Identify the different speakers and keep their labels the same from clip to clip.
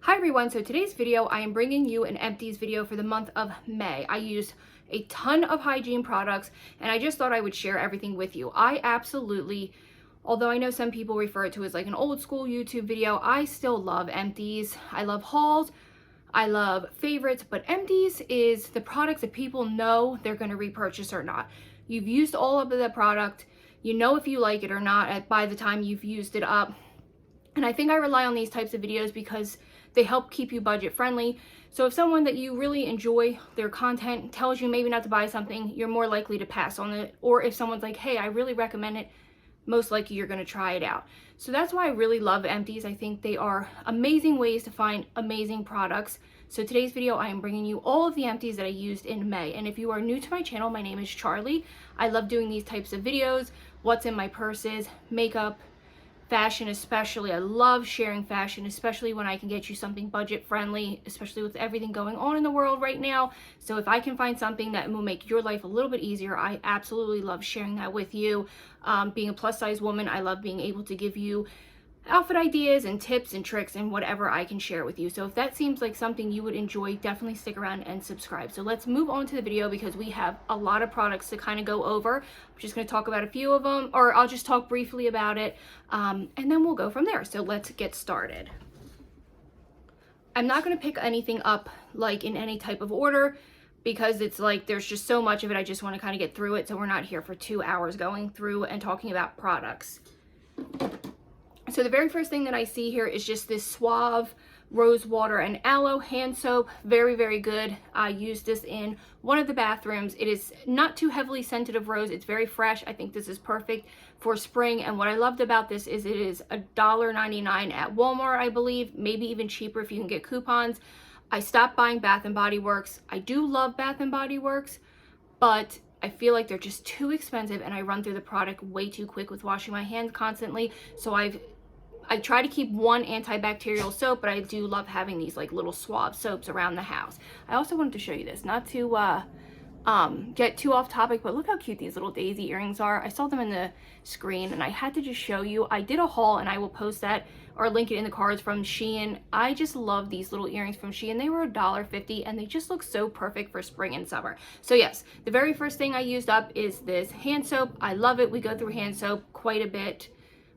Speaker 1: Hi everyone, so today's video I am bringing you an Empties video for the month of May. I used a ton of hygiene products and I just thought I would share everything with you. I absolutely, although I know some people refer it to as like an old school YouTube video, I still love Empties. I love hauls, I love favorites, but Empties is the products that people know they're going to repurchase or not. You've used all of the product, you know if you like it or not by the time you've used it up. And I think I rely on these types of videos because they help keep you budget friendly. So if someone that you really enjoy their content tells you maybe not to buy something, you're more likely to pass on it. Or if someone's like, hey, I really recommend it, most likely you're going to try it out. So that's why I really love Empties. I think they are amazing ways to find amazing products. So today's video, I am bringing you all of the Empties that I used in May. And if you are new to my channel, my name is Charlie. I love doing these types of videos, what's in my purses, makeup, fashion especially. I love sharing fashion, especially when I can get you something budget friendly, especially with everything going on in the world right now. So if I can find something that will make your life a little bit easier, I absolutely love sharing that with you. Being a plus size woman, I love being able to give you outfit ideas and tips and tricks and whatever I can share with you. So if that seems like something you would enjoy, definitely stick around and subscribe. So let's move on to the video because we have a lot of products to kind of go over. I'm just going to talk about a few of them, or I'll just talk briefly about it, and then we'll go from there. So let's get started. I'm not going to pick anything up like in any type of order because it's like there's just so much of it. I just want to kind of get through it so we're not here for 2 hours going through and talking about products. So the very first thing that I see here is just this Suave Rose Water and Aloe hand soap. Very, very good. I used this in one of the bathrooms. It is not too heavily scented of rose. It's very fresh. I think this is perfect for spring. And what I loved about this is it is $1.99 at Walmart, I believe. Maybe even cheaper if you can get coupons. I stopped buying Bath & Body Works. I do love Bath & Body Works, but I feel like they're just too expensive and I run through the product way too quick with washing my hands constantly. So I try to keep one antibacterial soap, but I do love having these like little Suave soaps around the house. I also wanted to show you this, not to get too off topic, but look how cute these little daisy earrings are. I saw them in the screen and I had to just show you. I did a haul and I will post that or link it in the cards from Shein. I just love these little earrings from Shein. They were $1.50 and they just look so perfect for spring and summer. So yes, the very first thing I used up is this hand soap. I love it. We go through hand soap quite a bit.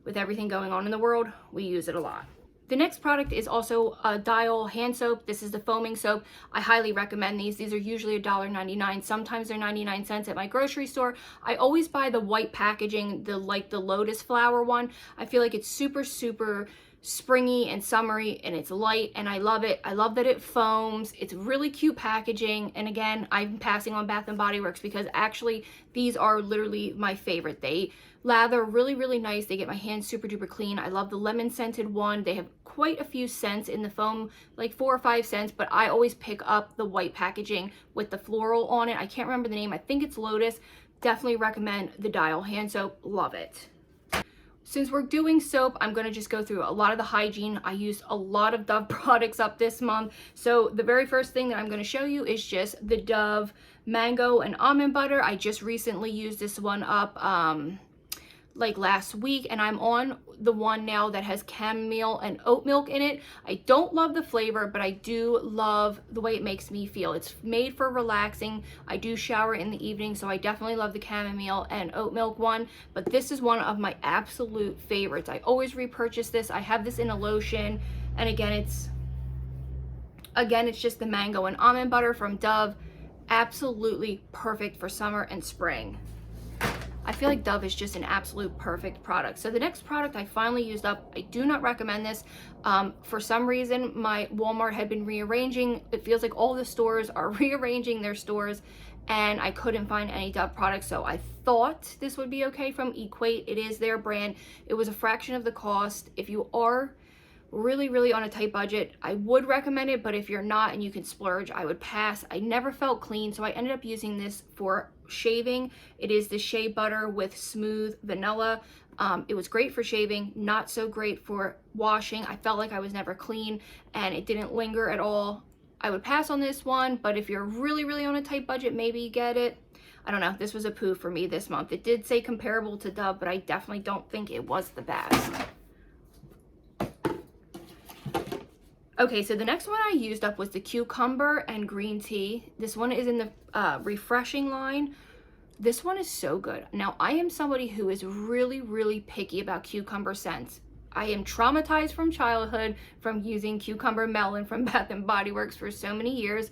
Speaker 1: With everything going on in the world, we use it a lot. The next product is also a Dial hand soap. This is the foaming soap. I highly recommend these. These are usually $1.99. Sometimes they're 99 cents at my grocery store. I always buy the white packaging, the lotus flower one. I feel like it's super, super springy and summery and it's light and I love it. I love that it foams. It's really cute packaging. And again, I'm passing on Bath & Body Works because actually these are literally my favorite. They lather really, really nice. They get my hands super duper clean. I love the lemon scented one. They have quite a few scents in the foam, like 4 or 5 scents, but I always pick up the white packaging with the floral on it. I can't remember the name. I think it's Lotus. Definitely recommend the Dial hand soap. Love it. Since we're doing soap, I'm going to just go through a lot of the hygiene. I used a lot of Dove products up this month. So the very first thing that I'm going to show you is just the Dove Mango and Almond Butter. I just recently used this one up like last week and I'm on the one now that has chamomile and oat milk in it. I don't love the flavor, but I do love the way it makes me feel. It's made for relaxing. I do shower in the evening, so I definitely love the chamomile and oat milk one, but this is one of my absolute favorites. I always repurchase this. I have this in a lotion, and again it's just the mango and almond butter from Dove. Absolutely perfect for summer and spring. I feel like Dove is just an absolute perfect product. So the next product I finally used up. I do not recommend this. For some reason, my Walmart had been rearranging. It feels like all the stores are rearranging their stores and I couldn't find any Dove products. So I thought this would be okay from Equate. It is their brand. It was a fraction of the cost. If you are really, really on a tight budget, I would recommend it, but if you're not and you can splurge, I would pass. I never felt clean, so I ended up using this for shaving. It is the shea butter with smooth vanilla. It was great for shaving, not so great for washing. I felt like I was never clean and it didn't linger at all. I would pass on this one, but if you're really, really on a tight budget, maybe get it. I don't know, this was a poo for me this month. It did say comparable to Dove, but I definitely don't think it was the best. Okay, so the next one I used up was the cucumber and green tea. This one is in the refreshing line. This one is so good. Now, I am somebody who is really, really picky about cucumber scents. I am traumatized from childhood from using cucumber melon from Bath & Body Works for so many years.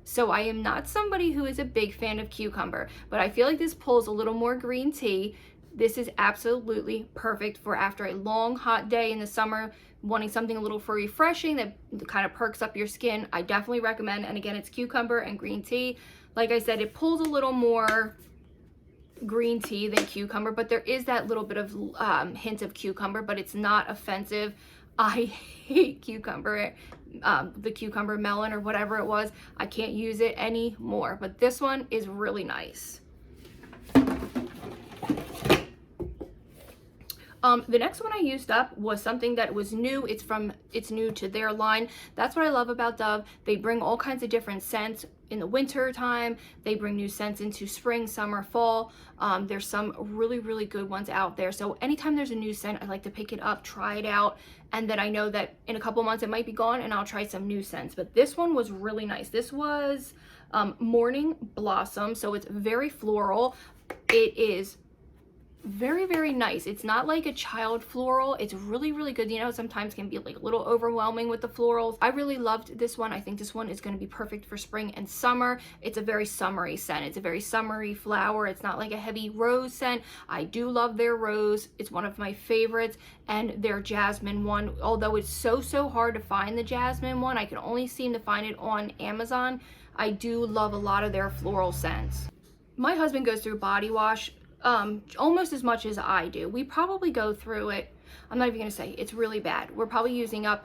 Speaker 1: So I am not somebody who is a big fan of cucumber, but I feel like this pulls a little more green tea. This is absolutely perfect for after a long hot day in the summer, wanting something a little for refreshing that kind of perks up your skin. I definitely recommend, and again, it's cucumber and green tea. Like I said, it pulls a little more green tea than cucumber, but there is that little bit of hint of cucumber, but it's not offensive. I hate cucumber, the cucumber melon or whatever it was. I can't use it anymore, but this one is really nice. The next one I used up was something that was new. It's new to their line. That's what I love about Dove. They bring all kinds of different scents in the winter time. They bring new scents into spring, summer, fall. There's some really, really good ones out there. So anytime there's a new scent, I like to pick it up, try it out. And then I know that in a couple months it might be gone and I'll try some new scents. But this one was really nice. This was Morning Blossom. So it's very floral. It is very, very nice. It's not like a child floral. It's really, really good. You know, sometimes can be like a little overwhelming with the florals. I really loved this one. I think this one is going to be perfect for spring and summer. It's a very summery scent. It's a very summery flower. It's not like a heavy rose scent. I do love their rose. It's one of my favorites, and their jasmine one, although it's so hard to find the jasmine one, I can only seem to find it on Amazon. I do love a lot of their floral scents. My husband goes through body wash almost as much as I do. We probably go through it. I'm not even gonna say it's really bad. We're probably using up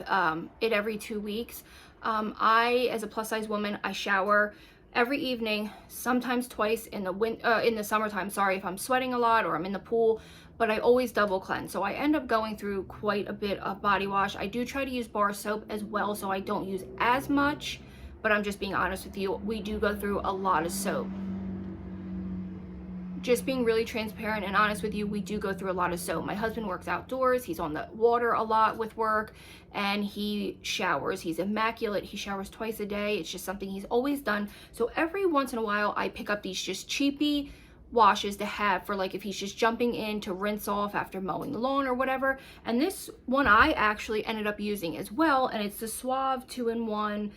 Speaker 1: it every 2 weeks. I, as a plus size woman, I shower every evening, sometimes twice in the summertime. Sorry, if I'm sweating a lot or I'm in the pool, but I always double cleanse. So I end up going through quite a bit of body wash. I do try to use bar soap as well, so I don't use as much, but I'm just being honest with you. We do go through a lot of soap. Just being really transparent and honest with you, we do go through a lot of soap. My husband works outdoors. He's on the water a lot with work, and he showers. He's immaculate. He showers twice a day. It's just something he's always done. So every once in a while, I pick up these just cheapy washes to have for like if he's just jumping in to rinse off after mowing the lawn or whatever. And this one I actually ended up using as well, and it's the Suave Two-in-One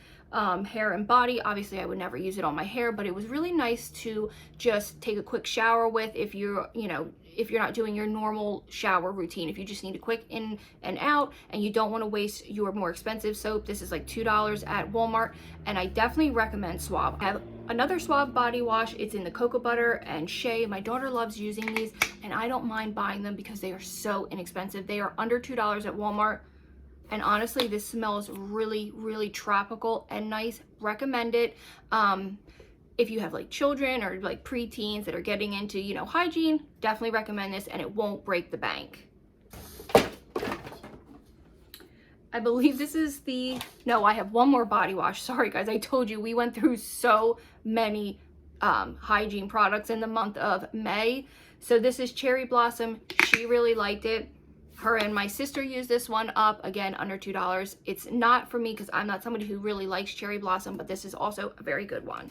Speaker 1: hair and body. Obviously I would never use it on my hair, but it was really nice to just take a quick shower with if you're, you know, if you're not doing your normal shower routine. If you just need a quick in and out and you don't want to waste your more expensive soap, this is like $2 at Walmart, and I definitely recommend Suave. I have another Suave body wash. It's in the cocoa butter and shea. My daughter loves using these, and I don't mind buying them because they are so inexpensive. They are under $2 at Walmart. And honestly, this smells really, really tropical and nice. Recommend it. If you have like children or like preteens that are getting into, you know, hygiene, definitely recommend this, and it won't break the bank. I believe this is no, I have one more body wash. Sorry guys, I told you we went through so many hygiene products in the month of May. So this is Cherry Blossom. She really liked it. Her and my sister used this one up, again, under $2. It's not for me because I'm not somebody who really likes Cherry Blossom, but this is also a very good one.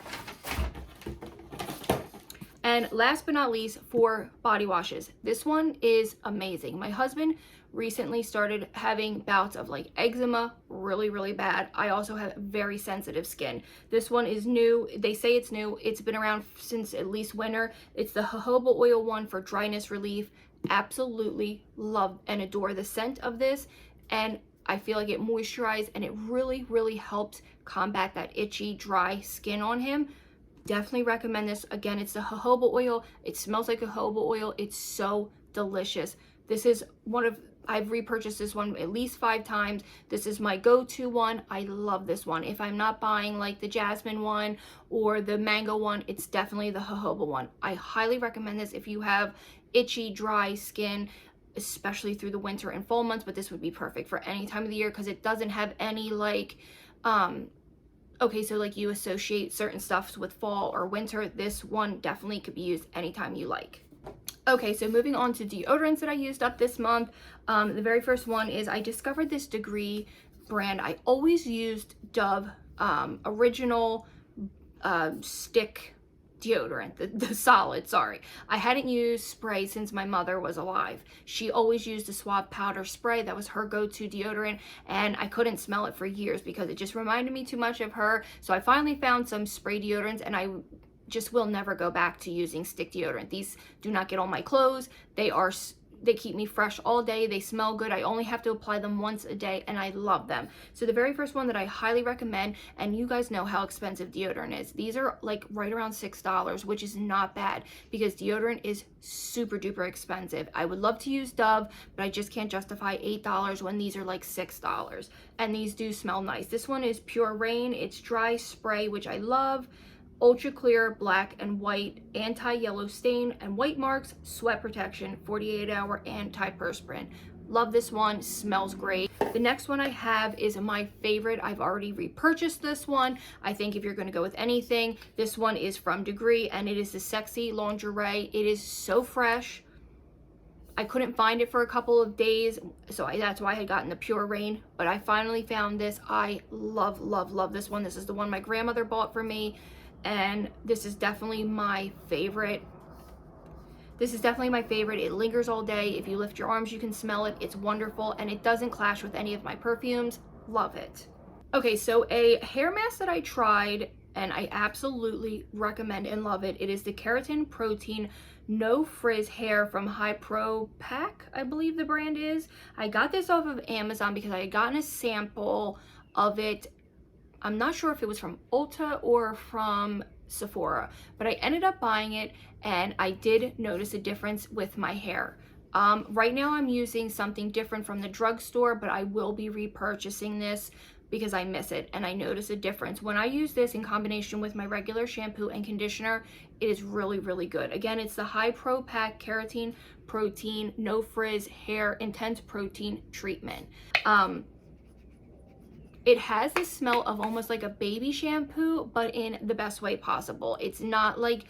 Speaker 1: And last but not least, for body washes. This one is amazing. My husband recently started having bouts of like eczema, really, really bad. I also have very sensitive skin. This one is new. They say it's new. It's been around since at least winter. It's the jojoba oil one for dryness relief. Absolutely love and adore the scent of this, and I feel like it moisturizes and it really, really helps combat that itchy, dry skin on him. Definitely recommend this. Again, it's the jojoba oil. It smells like jojoba oil. It's so delicious. This is I've repurchased this one at least 5 times. This is my go-to one. I love this one. If I'm not buying like the jasmine one or the mango one, it's definitely the jojoba one. I highly recommend this if you have itchy, dry skin, especially through the winter and fall months, but this would be perfect for any time of the year because it doesn't have any like, okay, so like you associate certain stuffs with fall or winter. This one definitely could be used anytime you like. Okay, so moving on to deodorants that I used up this month. The very first one is I discovered this Degree brand. I always used Dove original stick deodorant, the solid, sorry. I hadn't used spray since my mother was alive. She always used the Suave powder spray. That was her go-to deodorant, and I couldn't smell it for years because it just reminded me too much of her. So I finally found some spray deodorants, and I just will never go back to using stick deodorant. These do not get on my clothes. They keep me fresh all day. They smell good. I only have to apply them once a day, and I love them. So the very first one that I highly recommend, and you guys know how expensive deodorant is. These are like right around $6, which is not bad because deodorant is super duper expensive. I would love to use Dove, but I just can't justify $8 when these are like $6. And these do smell nice. This one is Pure Rain. It's dry spray, which I love. Ultra clear, black and white, anti-yellow stain and white marks, sweat protection, 48-hour antiperspirant. Love this one, smells great. The next one I have is my favorite. I've already repurchased this one. I think if you're gonna go with anything, this one is from Degree, and it is the Sexy Lingerie. It is so fresh. I couldn't find it for a couple of days, so that's why I had gotten the Pure Rain, but I finally found this. I love, love, love this one. This is the one my grandmother bought for me. And this is definitely my favorite. It lingers all day. If you lift your arms, you can smell it. It's wonderful, and it doesn't clash with any of my perfumes. Love it. Okay, so a hair mask that I tried, and I absolutely recommend and love it. It is the Keratin Protein No Frizz Hair from High Pro Pack, I believe the brand is. I got this off of Amazon because I had gotten a sample of it. I'm not sure if it was from Ulta or from Sephora, but I ended up buying it, and I did notice a difference with my hair. Right now I'm using something different from the drugstore, but I will be repurchasing this because I miss it, and I notice a difference. When I use this in combination with my regular shampoo and conditioner, it is really, really good. Again, it's the High Pro Pack Keratin Protein No Frizz Hair Intense Protein Treatment. It has the smell of almost like a baby shampoo, but in the best way possible. It's not like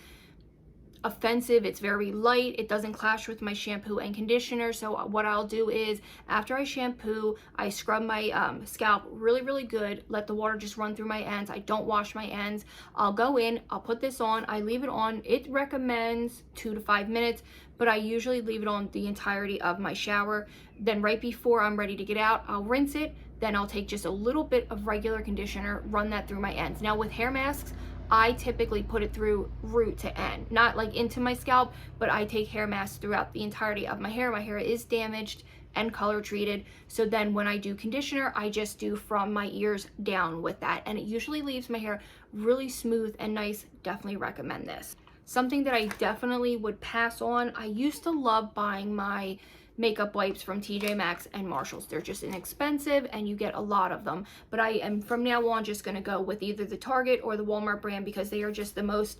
Speaker 1: offensive. It's very light. It doesn't clash with my shampoo and conditioner. So what I'll do is after I shampoo, I scrub my scalp really, really good. Let the water just run through my ends. I don't wash my ends. I'll go in, I'll put this on. I leave it on. It recommends 2 to 5 minutes, but I usually leave it on the entirety of my shower. Then right before I'm ready to get out, I'll rinse it. Then I'll take just a little bit of regular conditioner, run that through my ends. Now with hair masks, I typically put it through root to end, not like into my scalp, but I take hair masks throughout the entirety of my hair. My hair is damaged and color treated. So then when I do conditioner, I just do from my ears down with that. And it usually leaves my hair really smooth and nice. Definitely recommend this. Something that I definitely would pass on. I used to love buying my makeup wipes from TJ Maxx and Marshalls. They're just inexpensive and you get a lot of them. But I am from now on just going to go with either the Target or the Walmart brand because they are just the most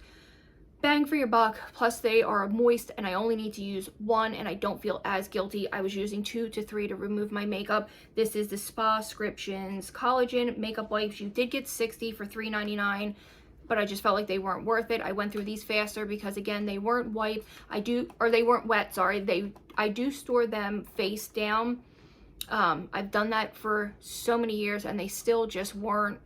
Speaker 1: bang for your buck. Plus they are moist and I only need to use one and I don't feel as guilty. I was using 2 to 3 to remove my makeup. This is the Scriptions Collagen makeup wipes. You did get 60 for $3.99. But I just felt like they weren't worth it. I went through these faster because again, they weren't wiped. They weren't wet, sorry. I do store them face down. I've done that for so many years and they still just weren't.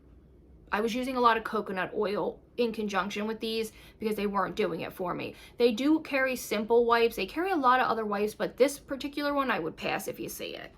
Speaker 1: I was using a lot of coconut oil in conjunction with these because they weren't doing it for me. They do carry simple wipes. They carry a lot of other wipes, but this particular one I would pass if you see it.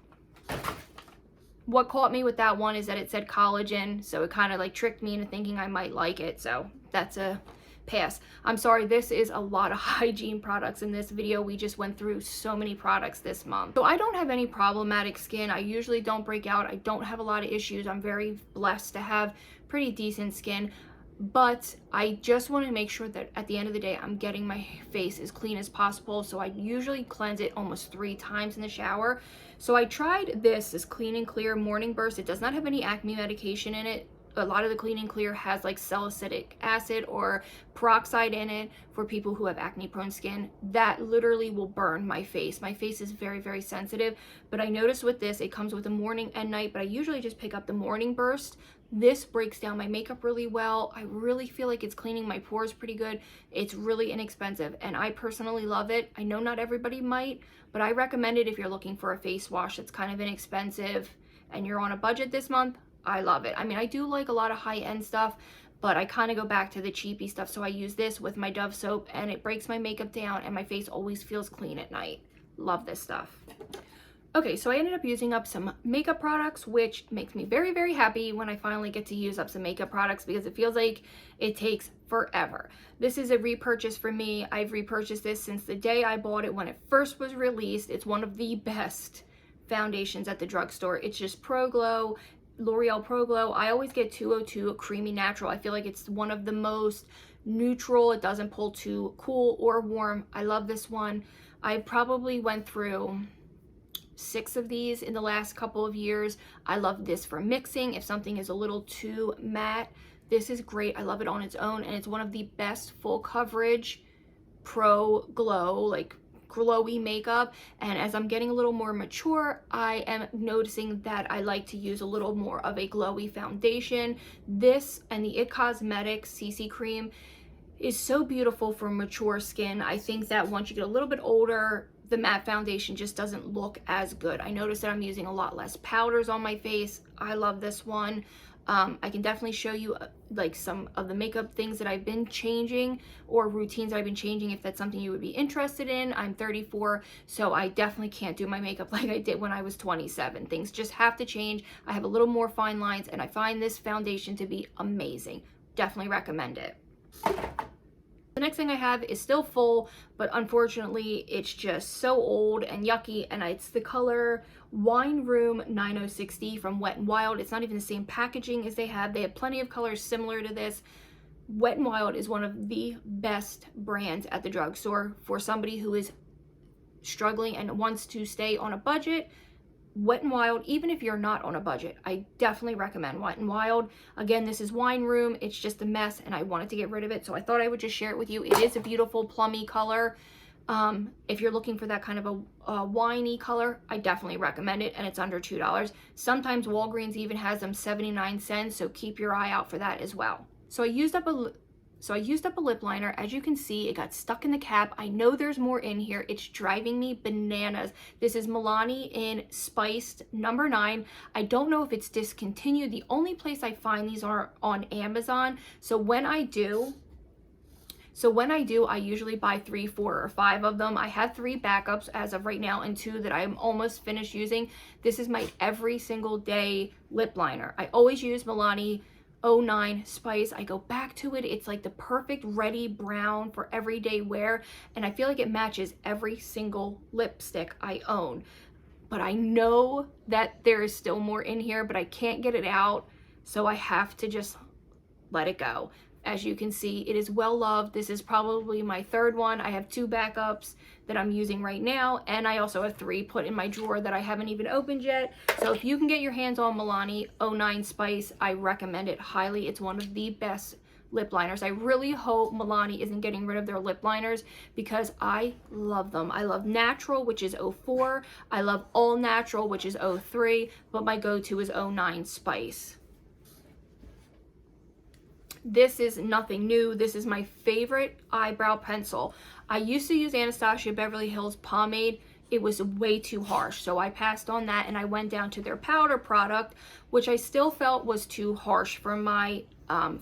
Speaker 1: What caught me with that one is that it said collagen, so it kind of like tricked me into thinking I might like it, so that's a pass. I'm sorry, this is a lot of hygiene products in this video. We just went through so many products this month. So I don't have any problematic skin. I usually don't break out. I don't have a lot of issues. I'm very blessed to have pretty decent skin. But I just want to make sure that at the end of the day, I'm getting my face as clean as possible. So I usually cleanse it almost 3 times in the shower. So I tried this Clean and Clear Morning Burst. It does not have any acne medication in it. A lot of the Clean and Clear has like salicylic acid or peroxide in it for people who have acne prone skin. That literally will burn my face. My face is very, very sensitive. But I noticed with this, it comes with a morning and night, but I usually just pick up the Morning Burst. This breaks down my makeup really well. I really feel like it's cleaning my pores pretty good. It's really inexpensive and I personally love it. I know not everybody might, but I recommend it if you're looking for a face wash that's kind of inexpensive and you're on a budget this month, I love it. I mean, I do like a lot of high-end stuff, but I kind of go back to the cheapy stuff. So I use this with my Dove soap, and it breaks my makeup down, and my face always feels clean at night. Love this stuff. Okay, so I ended up using up some makeup products, which makes me very, very happy when I finally get to use up some makeup products, because it feels like it takes forever. This is a repurchase for me. I've repurchased this since the day I bought it when it first was released. It's one of the best foundations at the drugstore. It's just Pro Glow, L'Oreal Pro Glow. I always get 202, a creamy natural. I feel like it's one of the most neutral. It doesn't pull too cool or warm. I love this one. I probably went through 6 of these in the last couple of years. I love this for mixing. If something is a little too matte, this is great. I love it on its own, and it's one of the best full coverage Pro Glow, like glowy makeup. And as I'm getting a little more mature, I am noticing that I like to use a little more of a glowy foundation. This and the It Cosmetics CC cream is so beautiful for mature skin. I think that once you get a little bit older, the matte foundation just doesn't look as good. I noticed that I'm using a lot less powders on my face. I love this one. I can definitely show you like some of the makeup things that I've been changing, or routines that I've been changing, if that's something you would be interested in. I'm 34, so I definitely can't do my makeup like I did when I was 27. Things just have to change. I have a little more fine lines, and I find this foundation to be amazing. Definitely recommend it. The next thing I have is still full, but unfortunately it's just so old and yucky, and it's the color Wine Room 9060 from Wet n Wild. It's not even the same packaging as they have. They have plenty of colors similar to this. Wet n Wild is one of the best brands at the drugstore for somebody who is struggling and wants to stay on a budget. Wet n Wild, even if you're not on a budget, I definitely recommend Wet n Wild. Again, this is Wine Room. It's just a mess, and I wanted to get rid of it, so I thought I would just share it with you. It is a beautiful plummy color. If you're looking for that kind of a winey color, I definitely recommend it, and it's under $2. Sometimes Walgreens even has them 79 cents, so keep your eye out for that as well. So I used up a lip liner. As you can see, it got stuck in the cap. I know there's more in here. It's driving me bananas. This is Milani in Spiced number 9. I don't know if it's discontinued. The only place I find these are on Amazon. So when I do, I usually buy 3, 4, or 5 of them. I have 3 backups as of right now, and 2 that I'm almost finished using. This is my every single day lip liner. I always use Milani 09 Spice. I go back to it. It's like the perfect ready brown for everyday wear, and I feel like it matches every single lipstick I own. But I know that there is still more in here, but I can't get it out, so I have to just let it go. As you can see, it is well loved. This is probably my 3rd one. I have 2 backups that I'm using right now, and I also have 3 put in my drawer that I haven't even opened yet. So if you can get your hands on Milani 09 Spice, I recommend it highly. It's one of the best lip liners. I really hope Milani isn't getting rid of their lip liners, because I love them. I love Natural, which is 04. I love All Natural, which is 03, but my go-to is 09 Spice. This is nothing new. This is my favorite eyebrow pencil. I used to use Anastasia Beverly Hills pomade. It was way too harsh, so I passed on that, and I went down to their powder product, which I still felt was too harsh for my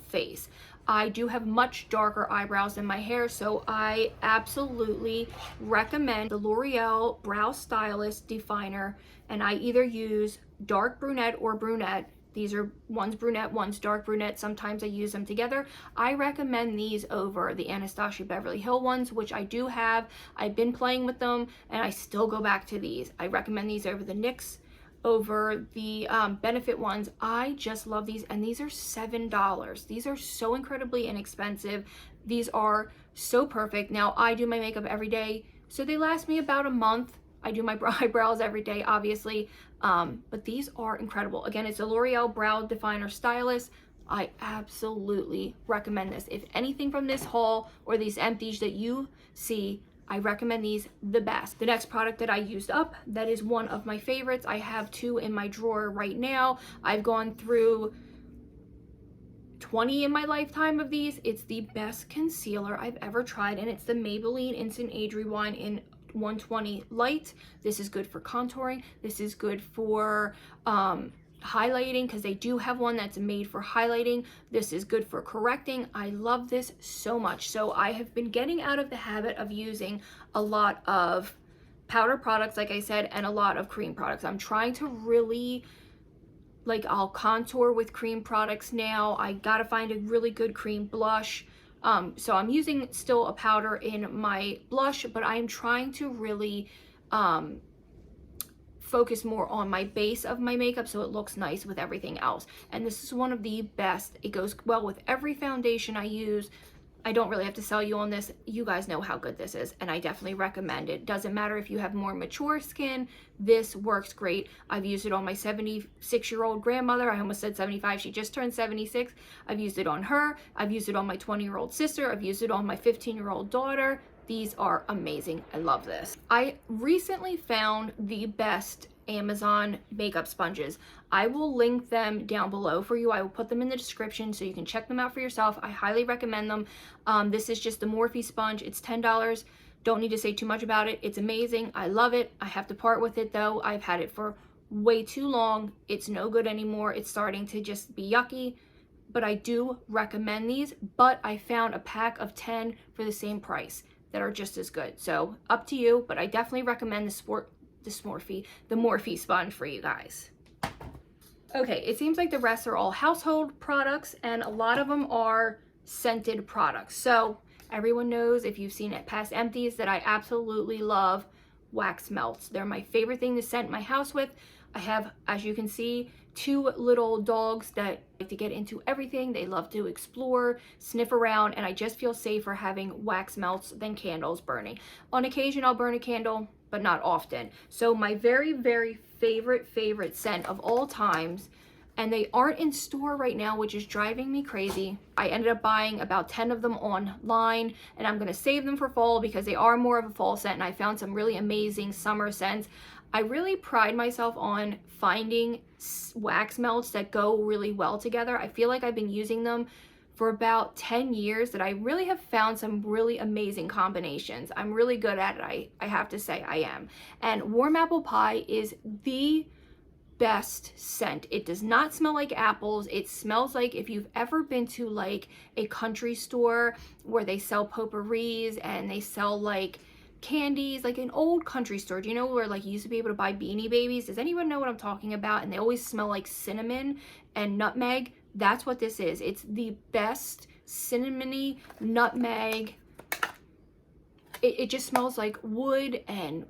Speaker 1: face. I do have much darker eyebrows than my hair, so I absolutely recommend the L'Oreal Brow Stylist Definer, and I either use dark brunette or brunette. These are, one's brunette, one's dark brunette. Sometimes I use them together. I recommend these over the Anastasia Beverly Hills ones, which I do have. I've been playing with them, and I still go back to these. I recommend these over the NYX, over the Benefit ones. I just love these, and these are $7. These are so incredibly inexpensive. These are so perfect. Now, I do my makeup every day, so they last me about a month. I do my eyebrows every day, obviously, but these are incredible. Again, it's a L'Oreal Brow Definer Stylist. I absolutely recommend this. If anything from this haul or these empties that you see, I recommend these the best. The next product that I used up, that is one of my favorites. I have 2 in my drawer right now. I've gone through 20 in my lifetime of these. It's the best concealer I've ever tried, and it's the Maybelline Instant Age Rewind in 120 Light. This is good for contouring. This is good for highlighting, because they do have one that's made for highlighting. This is good for correcting. I love this so much. So I have been getting out of the habit of using a lot of powder products, like I said, and a lot of cream products. I'm trying to really, like, I'll contour with cream products now. I gotta find a really good cream blush. So I'm using still a powder in my blush, but I am trying to really focus more on my base of my makeup so it looks nice with everything else. And this is one of the best. It goes well with every foundation I use. I don't really have to sell you on this. You guys know how good this is, and I definitely recommend it. Doesn't matter if you have more mature skin, this works great. I've used it on my 76-year-old grandmother. I almost said 75, she just turned 76. I've used it on her. I've used it on my 20-year-old sister. I've used it on my 15-year-old daughter. These are amazing. I love this. I recently found the best Amazon makeup sponges. I will link them down below for you. I will put them in the description so you can check them out for yourself. I highly recommend them. This is just the Morphe Sponge. It's $10. Don't need to say too much about it. It's amazing. I love it. I have to part with it though. I've had it for way too long. It's no good anymore. It's starting to just be yucky, but I do recommend these. But I found a pack of 10 for the same price that are just as good. So up to you, but I definitely recommend the Morphe Sponge for you guys. Okay, it seems like the rest are all household products, and a lot of them are scented products. So everyone knows, if you've seen it past Empties, that I absolutely love wax melts. They're my favorite thing to scent my house with. I have, as you can see, 2 little dogs that like to get into everything. They love to explore, sniff around, and I just feel safer having wax melts than candles burning. On occasion, I'll burn a candle, but not often. So my very, very favorite scent of all times, and they aren't in store right now, which is driving me crazy. I ended up buying about 10 of them online, and I'm gonna save them for fall because they are more of a fall scent, and I found some really amazing summer scents. I really pride myself on finding wax melts that go really well together. I feel like I've been using them for about 10 years that I really have found some really amazing combinations. I'm really good at it, I have to say I am. And warm apple pie is the best scent. It does not smell like apples. It smells like if you've ever been to like a country store where they sell potpourris and they sell like candies, like an old country store. Do you know where like you used to be able to buy Beanie Babies? Does anyone know what I'm talking about? And they always smell like cinnamon and nutmeg. That's what this is. It's the best cinnamony nutmeg. It just smells like wood, and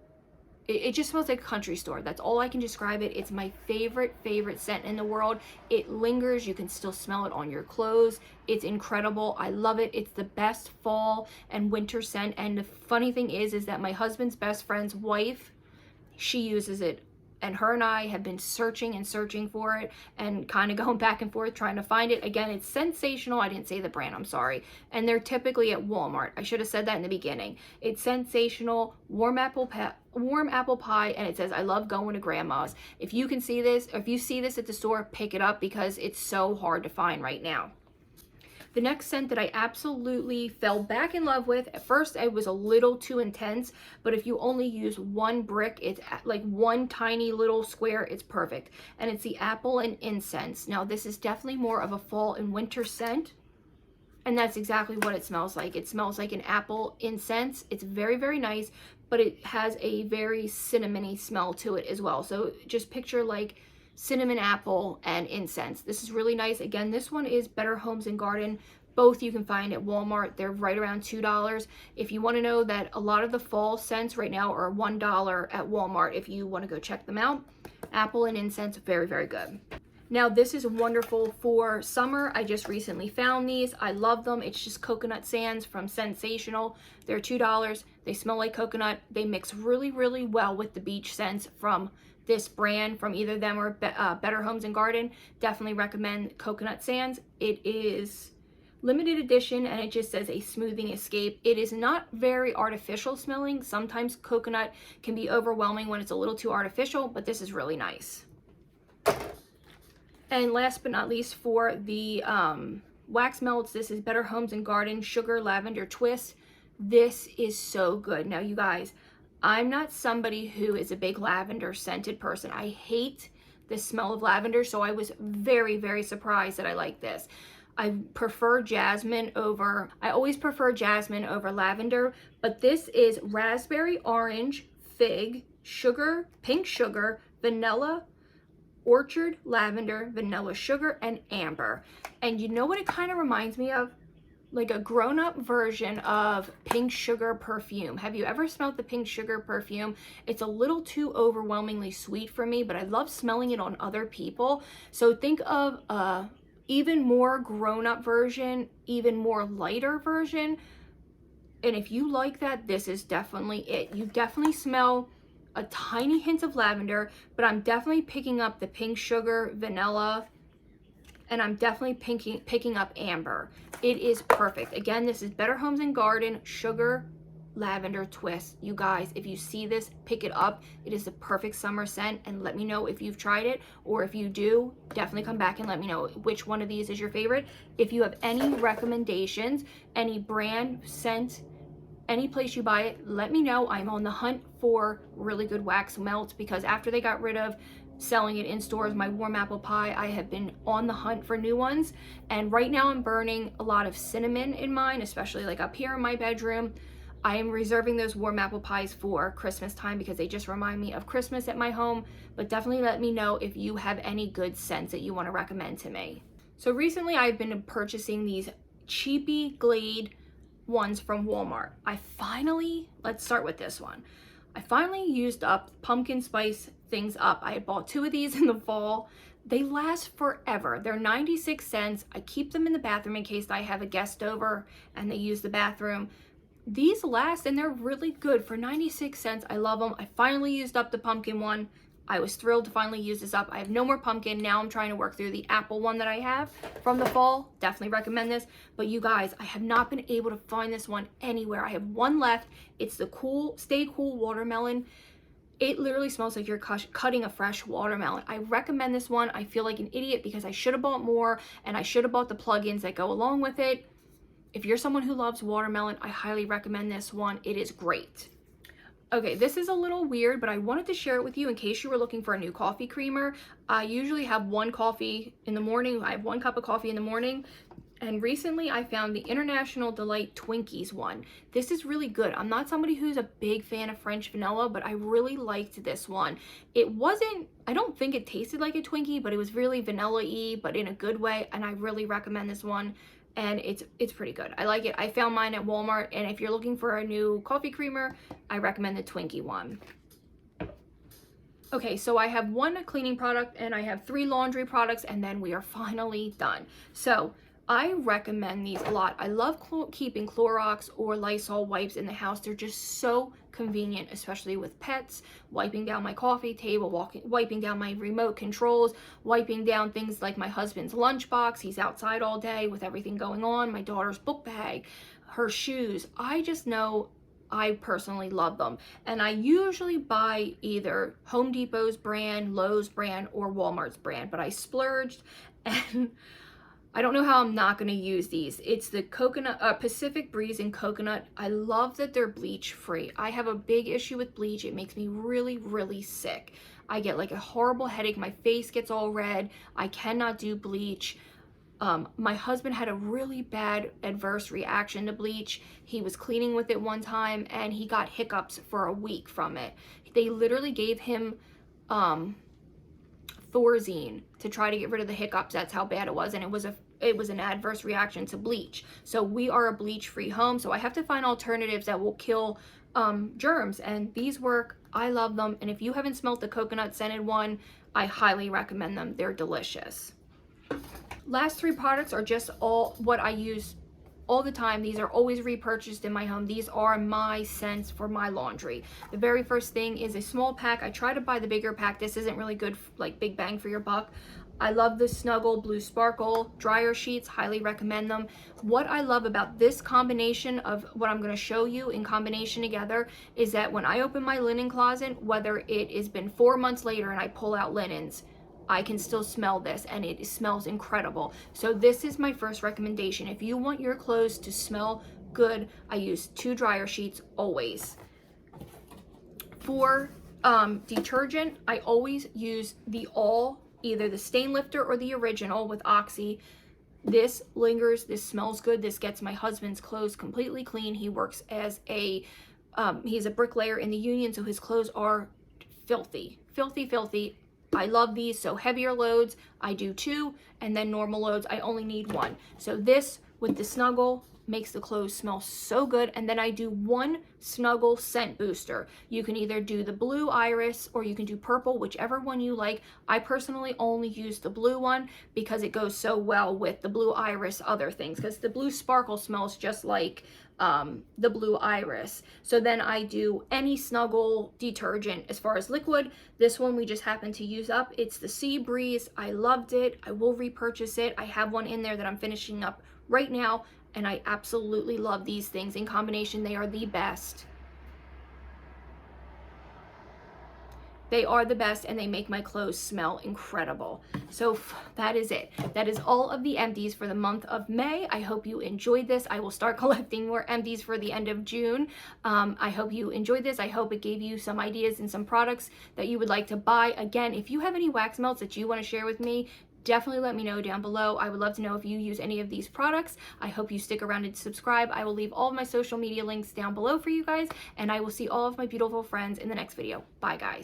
Speaker 1: it just smells like a country store. That's all I can describe it. It's my favorite scent in the world. It lingers. You can still smell it on your clothes. It's incredible. I love it. It's the best fall and winter scent. And the funny thing is that my husband's best friend's wife, she uses it. And her and I have been searching and searching for it and kind of going back and forth trying to find it. Again, it's Sensational. I didn't say the brand, I'm sorry. And they're typically at Walmart. I should have said that in the beginning. It's Sensational warm apple pie, and it says, I love going to grandma's. If you can see this, or if you see this at the store, pick it up because it's so hard to find right now. The next scent that I absolutely fell back in love with, at first it was a little too intense, but if you only use one brick, it's like one tiny little square, it's perfect. And it's the Apple and Incense. Now this is definitely more of a fall and winter scent, and that's exactly what it smells like. It smells like an apple incense. It's very nice, but it has a very cinnamony smell to it as well. So just picture like cinnamon apple and incense. This is really nice. Again, this one is Better Homes and Garden. Both you can find at Walmart. They're right around $2. If you want to know that a lot of the fall scents right now are $1 at Walmart, if you want to go check them out. Apple and Incense, very good. Now this is wonderful for summer. I just recently found these. I love them. It's just coconut sands from Sensational. They're $2. They smell like coconut. They mix really well with the beach scents from this brand, from either them or Better Homes and Garden. Definitely recommend Coconut Sands. It is limited edition, and it just says a smoothing escape. It is not very artificial smelling. Sometimes coconut can be overwhelming when it's a little too artificial, but this is really nice. And last but not least, for the wax melts, this is Better Homes and Garden Sugar Lavender Twist. This is so good. Now you guys, I'm not somebody who is a big lavender scented person. I hate the smell of lavender, so I was very, very surprised that I like this. I always prefer jasmine over lavender, but this is raspberry, orange, fig, sugar, pink sugar, vanilla, orchard, lavender, vanilla sugar, and amber. And you know what it kind of reminds me of? Like a grown-up version of pink sugar perfume. Have you ever smelled the pink sugar perfume? It's a little too overwhelmingly sweet for me, but I love smelling it on other people. So think of a even more grown-up version, even more lighter version. And if you like that, this is definitely it. You definitely smell a tiny hint of lavender, but I'm definitely picking up the pink sugar, vanilla, and I'm definitely picking up amber. It is perfect. Again, this is Better Homes and Garden Sugar Lavender Twist. You guys, if you see this, pick it up. It is the perfect summer scent, and let me know if you've tried it, or if you do, definitely come back and let me know which one of these is your favorite. If you have any recommendations, any brand, scent, any place you buy it, let me know. I'm on the hunt for really good wax melts, because after they got rid of selling it in stores, my warm apple pie, I have been on the hunt for new ones. And right now I'm burning a lot of cinnamon in mine, especially like up here in my bedroom. I am reserving those warm apple pies for Christmas time because they just remind me of Christmas at my home. But definitely let me know if you have any good scents that you want to recommend to me. So recently I've been purchasing these cheapy Glade ones from Walmart. Let's start with this one. I finally used up pumpkin spice things up. I had bought 2 of these in the fall. They last forever. They're 96 cents. I keep them in the bathroom in case I have a guest over and they use the bathroom. These last, and they're really good for 96 cents. I love them. I finally used up the pumpkin one. I was thrilled to finally use this up. I have no more pumpkin. Now I'm trying to work through the apple one that I have from the fall. Definitely recommend this. But you guys, I have not been able to find this one anywhere. I have one left. It's the Stay Cool Watermelon. It literally smells like you're cutting a fresh watermelon. I recommend this one. I feel like an idiot because I should have bought more, and I should have bought the plugins that go along with it. If you're someone who loves watermelon, I highly recommend this one. It is great. Okay, this is a little weird, but I wanted to share it with you in case you were looking for a new coffee creamer. I usually have one coffee in the morning. I have 1 cup of coffee in the morning. And recently I found the International Delight Twinkies one. This is really good. I'm not somebody who's a big fan of French vanilla, but I really liked this one. I don't think it tasted like a Twinkie, but it was really vanilla-y, but in a good way. And I really recommend this one. And it's pretty good. I like it. I found mine at Walmart, and if you're looking for a new coffee creamer, I recommend the Twinkie one. Okay, so I have 1 cleaning product and I have 3 laundry products, and then we are finally done. So I recommend these a lot. I love keeping Clorox or Lysol wipes in the house. They're just so convenient, especially with pets, wiping down my coffee table, wiping down my remote controls, wiping down things like my husband's lunchbox. He's outside all day with everything going on, my daughter's book bag, her shoes. I just know I personally love them. And I usually buy either Home Depot's brand, Lowe's brand, or Walmart's brand, but I splurged, and I don't know how I'm not going to use these. It's the Pacific Breeze and Coconut. I love that they're bleach free. I have a big issue with bleach. It makes me really, really sick. I get like a horrible headache. My face gets all red. I cannot do bleach. My husband had a really bad adverse reaction to bleach. He was cleaning with it one time and he got hiccups for a week from it. They literally gave him Thorazine to try to get rid of the hiccups. That's how bad it was, and it was an adverse reaction to bleach. So we are a bleach-free home, so I have to find alternatives that will kill germs, and these work. I love them, and if you haven't smelled the coconut scented one, I highly recommend them. They're delicious. Last 3 products are just all what I use all the time. These are always repurchased in my home. These are my scents for my laundry. The very first thing is a small pack. I try to buy the bigger pack. This isn't really good, like big bang for your buck. I love the Snuggle Blue Sparkle dryer sheets. Highly recommend them. What I love about this combination of what I'm going to show you in combination together is that when I open my linen closet, whether it has been 4 months later and I pull out linens, I can still smell this, and it smells incredible. So this is my first recommendation. If you want your clothes to smell good, I use 2 dryer sheets always. For detergent, I always use the All, either the Stain Lifter or the original with Oxy. This lingers, this smells good, this gets my husband's clothes completely clean. He works as he's a bricklayer in the union, so his clothes are filthy, filthy, filthy. I love these. So heavier loads, I do 2, and then normal loads, I only need 1. So this with the Snuggle makes the clothes smell so good. And then I do 1 Snuggle scent booster. You can either do the blue iris or you can do purple, whichever one you like. I personally only use the blue one because it goes so well with the blue iris other things, because the blue sparkle smells just like the blue iris. So then I do any Snuggle detergent as far as liquid. This one we just happened to use up. It's the Sea Breeze. I loved it. I will repurchase it. I have one in there that I'm finishing up right now, and I absolutely love these things. In combination, they are the best. They are the best, and they make my clothes smell incredible. So that is it. That is all of the empties for the month of May. I hope you enjoyed this. I will start collecting more empties for the end of June. I hope you enjoyed this. I hope it gave you some ideas and some products that you would like to buy. Again, if you have any wax melts that you want to share with me, definitely let me know down below. I would love to know if you use any of these products. I hope you stick around and subscribe. I will leave all of my social media links down below for you guys, and I will see all of my beautiful friends in the next video. Bye, guys.